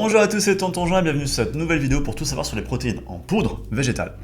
Bonjour à tous, c'est Tonton Jean et bienvenue sur cette nouvelle vidéo pour tout savoir sur les protéines en poudre végétale.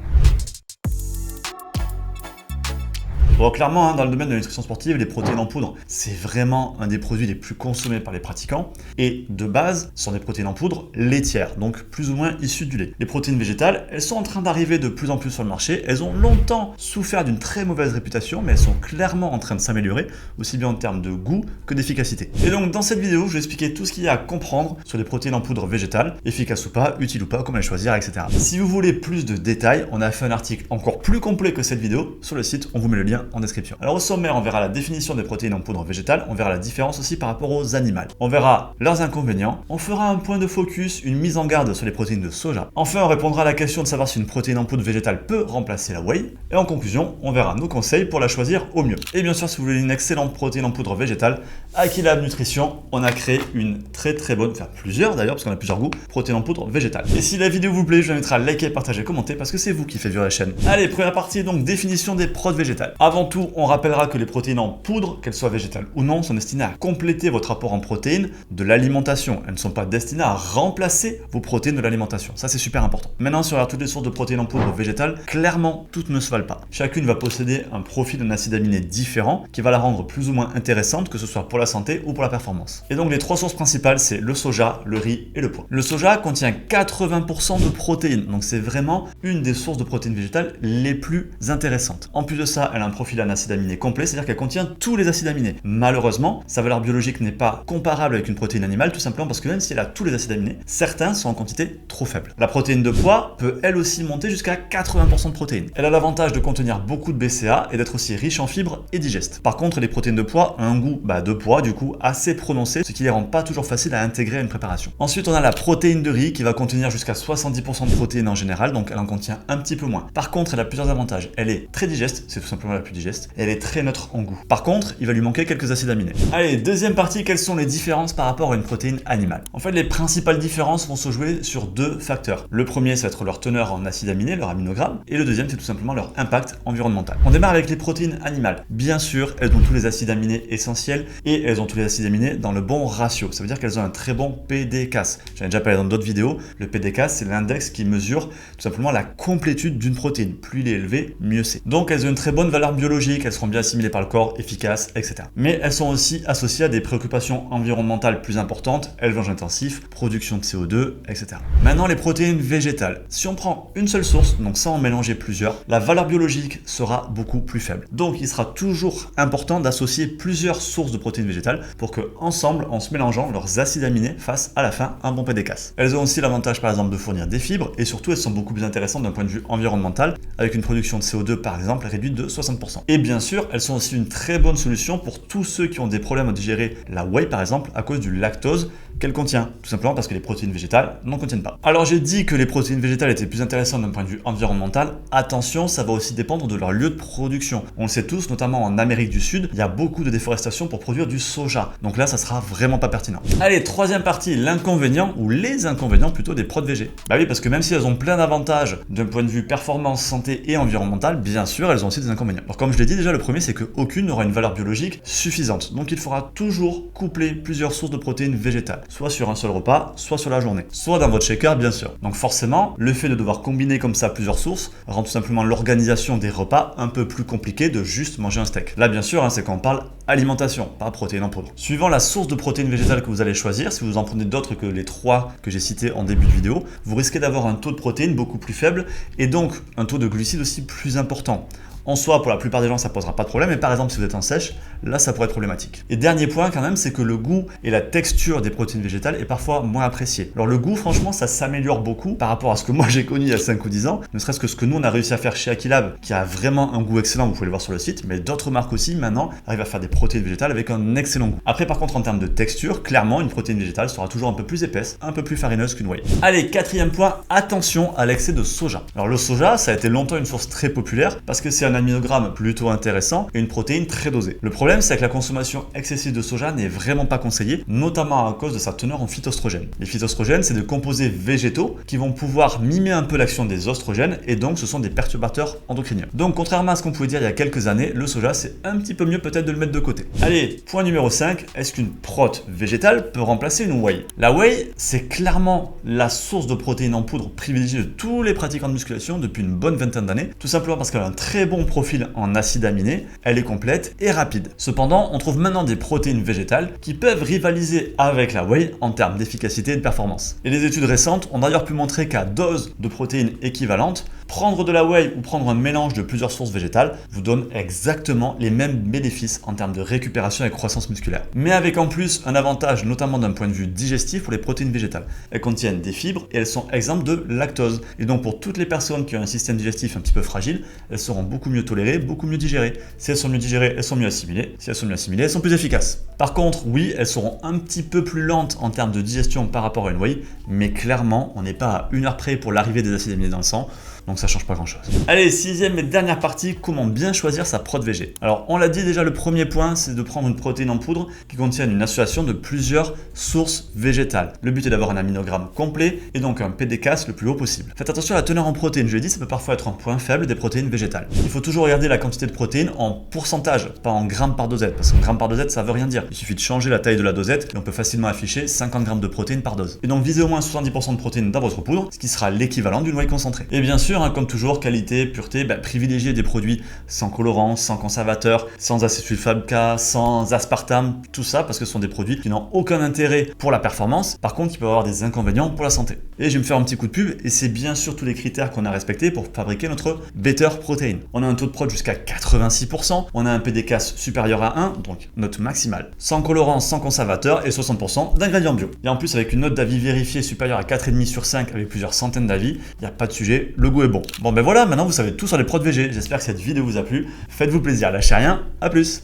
Bon, clairement, dans le domaine de la nutrition sportive, les protéines en poudre, c'est vraiment un des produits les plus consommés par les pratiquants. Et de base, ce sont des protéines en poudre laitières, donc plus ou moins issues du lait. Les protéines végétales, elles sont en train d'arriver de plus en plus sur le marché. Elles ont longtemps souffert d'une très mauvaise réputation, mais elles sont clairement en train de s'améliorer, aussi bien en termes de goût que d'efficacité. Et donc, dans cette vidéo, je vais expliquer tout ce qu'il y a à comprendre sur les protéines en poudre végétales, efficaces ou pas, utiles ou pas, comment les choisir, etc. Si vous voulez plus de détails, on a fait un article encore plus complet que cette vidéo sur le site, on vous met le lien en description. Alors au sommaire, on verra la définition des protéines en poudre végétale, on verra la différence aussi par rapport aux animales. On verra leurs inconvénients, on fera un point de focus, une mise en garde sur les protéines de soja. Enfin, on répondra à la question de savoir si une protéine en poudre végétale peut remplacer la whey. Et en conclusion, on verra nos conseils pour la choisir au mieux. Et bien sûr, si vous voulez une excellente protéine en poudre végétale, à Aquilab Nutrition, on a créé une très bonne, enfin plusieurs d'ailleurs, parce qu'on a plusieurs goûts, protéines en poudre végétale. Et si la vidéo vous plaît, je vous inviterai à liker, partager, commenter, parce que c'est vous qui faites vivre la chaîne. Allez, première partie, donc définition des protéines végétales. Avant tout, on rappellera que les protéines en poudre, qu'elles soient végétales ou non, sont destinées à compléter votre apport en protéines de l'alimentation. Elles ne sont pas destinées à remplacer vos protéines de l'alimentation. Ça, c'est super important. Maintenant, si on regarde toutes les sources de protéines en poudre végétale, clairement, toutes ne se valent pas. Chacune va posséder un profil d'un acide aminé différent qui va la rendre plus ou moins intéressante, que ce soit pour la santé ou pour la performance. Et donc, les trois sources principales, c'est le soja, le riz et le pois. Le soja contient 80% de protéines, donc c'est vraiment une des sources de protéines végétales les plus intéressantes. En plus de ça, elle a un profil d'un acide aminé complet, c'est-à-dire qu'elle contient tous les acides aminés. Malheureusement, sa valeur biologique n'est pas comparable avec une protéine animale, tout simplement parce que même si elle a tous les acides aminés, certains sont en quantité trop faible. La protéine de pois peut elle aussi monter jusqu'à 80% de protéines. Elle a l'avantage de contenir beaucoup de BCA et d'être aussi riche en fibres et digeste. Par contre, les protéines de pois ont un goût de pois du coup assez prononcé, ce qui les rend pas toujours faciles à intégrer à une préparation. Ensuite, on a la protéine de riz qui va contenir jusqu'à 70% de protéines en général, donc elle en contient un petit peu moins. Par contre, elle a plusieurs avantages. Elle est très digeste, c'est tout simplement la plus digeste, et elle est très neutre en goût. Par contre, il va lui manquer quelques acides aminés. Allez, deuxième partie, quelles sont les différences par rapport à une protéine animale? En fait, les principales différences vont se jouer sur deux facteurs. Le premier, ça va être leur teneur en acides aminés, leur aminogramme, et le deuxième, c'est tout simplement leur impact environnemental. On démarre avec les protéines animales. Bien sûr, elles ont tous les acides aminés essentiels et elles ont tous les acides aminés dans le bon ratio. Ça veut dire qu'elles ont un très bon PDCAS. J'en ai déjà parlé dans d'autres vidéos. Le PDCAS, c'est l'index qui mesure tout simplement la complétude d'une protéine. Plus il est élevé, mieux c'est. Donc, elles ont une très bonne valeur biologique, elles seront bien assimilées par le corps, efficaces, etc. Mais elles sont aussi associées à des préoccupations environnementales plus importantes, élevage intensif, production de CO2, etc. Maintenant, les protéines végétales. Si on prend une seule source, donc sans en mélanger plusieurs, la valeur biologique sera beaucoup plus faible. Donc, il sera toujours important d'associer plusieurs sources de protéines végétales pour que, ensemble, en se mélangeant, leurs acides aminés fassent à la fin un bon PDCAS. Elles ont aussi l'avantage, par exemple, de fournir des fibres et surtout, elles sont beaucoup plus intéressantes d'un point de vue environnemental, avec une production de CO2, par exemple, réduite de 60%. Et bien sûr, elles sont aussi une très bonne solution pour tous ceux qui ont des problèmes à digérer la whey par exemple à cause du lactose qu'elle contient, tout simplement parce que les protéines végétales n'en contiennent pas. Alors j'ai dit que les protéines végétales étaient plus intéressantes d'un point de vue environnemental. Attention, ça va aussi dépendre de leur lieu de production. On le sait tous, notamment en Amérique du Sud, il y a beaucoup de déforestation pour produire du soja. Donc là, ça sera vraiment pas pertinent. Allez, troisième partie, l'inconvénient, ou les inconvénients plutôt des protéines végé. Bah oui, parce que même si elles ont plein d'avantages d'un point de vue performance, santé et environnemental, bien sûr, elles ont aussi des inconvénients. Alors comme je l'ai dit déjà, le premier, c'est qu'aucune n'aura une valeur biologique suffisante. Donc il faudra toujours coupler plusieurs sources de protéines végétales, soit sur un seul repas, soit sur la journée, soit dans votre shaker bien sûr. Donc forcément, le fait de devoir combiner comme ça plusieurs sources rend tout simplement l'organisation des repas un peu plus compliquée de juste manger un steak. Là bien sûr, c'est quand on parle alimentation, pas protéines en poudre. Suivant la source de protéines végétales que vous allez choisir, si vous en prenez d'autres que les trois que j'ai cités en début de vidéo, vous risquez d'avoir un taux de protéines beaucoup plus faible et donc un taux de glucides aussi plus important. En soi, pour la plupart des gens, ça posera pas de problème, mais par exemple, si vous êtes en sèche, là, ça pourrait être problématique. Et dernier point quand même, c'est que le goût et la texture des protéines végétales est parfois moins apprécié. Alors le goût, franchement, ça s'améliore beaucoup par rapport à ce que moi j'ai connu il y a 5 ou 10 ans, ne serait-ce que ce que nous, on a réussi à faire chez Aquilab, qui a vraiment un goût excellent, vous pouvez le voir sur le site, mais d'autres marques aussi, maintenant, arrivent à faire des protéines végétales avec un excellent goût. Après, par contre, en termes de texture, clairement, une protéine végétale sera toujours un peu plus épaisse, un peu plus farineuse qu'une whey. Allez, quatrième point, attention à l'excès de soja. Alors le soja, ça a été longtemps une source très populaire, parce que c'est un un aminogramme plutôt intéressant et une protéine très dosée. Le problème, c'est que la consommation excessive de soja n'est vraiment pas conseillée, notamment à cause de sa teneur en phytoestrogènes. Les phytoestrogènes, c'est des composés végétaux qui vont pouvoir mimer un peu l'action des oestrogènes et donc ce sont des perturbateurs endocriniens. Donc contrairement à ce qu'on pouvait dire il y a quelques années, le soja, c'est un petit peu mieux peut-être de le mettre de côté. Allez, point numéro 5, est-ce qu'une prote végétale peut remplacer une whey? La whey, c'est clairement la source de protéines en poudre privilégiée de tous les pratiquants de musculation depuis une bonne vingtaine d'années, tout simplement parce qu'elle a un très bon profil en acides aminés, elle est complète et rapide. Cependant, on trouve maintenant des protéines végétales qui peuvent rivaliser avec la whey en termes d'efficacité et de performance. Et les études récentes ont d'ailleurs pu montrer qu'à dose de protéines équivalentes, prendre de la whey ou prendre un mélange de plusieurs sources végétales vous donne exactement les mêmes bénéfices en termes de récupération et croissance musculaire. Mais avec en plus un avantage notamment d'un point de vue digestif pour les protéines végétales. Elles contiennent des fibres et elles sont exemptes de lactose. Et donc pour toutes les personnes qui ont un système digestif un petit peu fragile, elles seront beaucoup mieux tolérées, beaucoup mieux digérées. Si elles sont mieux digérées, elles sont mieux assimilées. Si elles sont mieux assimilées, elles sont plus efficaces. Par contre, oui, elles seront un petit peu plus lentes en termes de digestion par rapport à une whey, mais clairement, on n'est pas à 1 heure près pour l'arrivée des acides aminés dans le sang. Donc ça change pas grand chose. Allez, 6e et dernière partie, comment bien choisir sa prot végé. Alors on l'a dit déjà, le premier point c'est de prendre une protéine en poudre qui contienne une association de plusieurs sources végétales. Le but est d'avoir un aminogramme complet et donc un PDCAS le plus haut possible. Faites attention à la teneur en protéines, je l'ai dit, ça peut parfois être un point faible des protéines végétales. Il faut toujours regarder la quantité de protéines en pourcentage, pas en grammes par dosette, parce qu'en grammes par dosette ça veut rien dire. Il suffit de changer la taille de la dosette et on peut facilement afficher 50 grammes de protéines par dose. Et donc visez au moins 70% de protéines dans votre poudre, ce qui sera l'équivalent d'une whey concentrée. Et bien sûr, comme toujours, qualité, pureté, privilégiez des produits sans colorant, sans conservateur, sans acésulfame K, sans aspartame, tout ça parce que ce sont des produits qui n'ont aucun intérêt pour la performance, par contre qui peuvent avoir des inconvénients pour la santé. Et je vais me faire un petit coup de pub et c'est bien sûr tous les critères qu'on a respectés pour fabriquer notre Better Protein. On a un taux de prot jusqu'à 86%, on a un PDCAS supérieur à 1, donc note maximale, sans colorant, sans conservateur et 60% d'ingrédients bio. Et en plus avec une note d'avis vérifiée supérieure à 4,5 sur 5 avec plusieurs centaines d'avis, il n'y a pas de sujet, le goût est bon. Bon ben voilà, maintenant vous savez tout sur les protes végé. J'espère que cette vidéo vous a plu. Faites-vous plaisir, lâchez rien, à plus.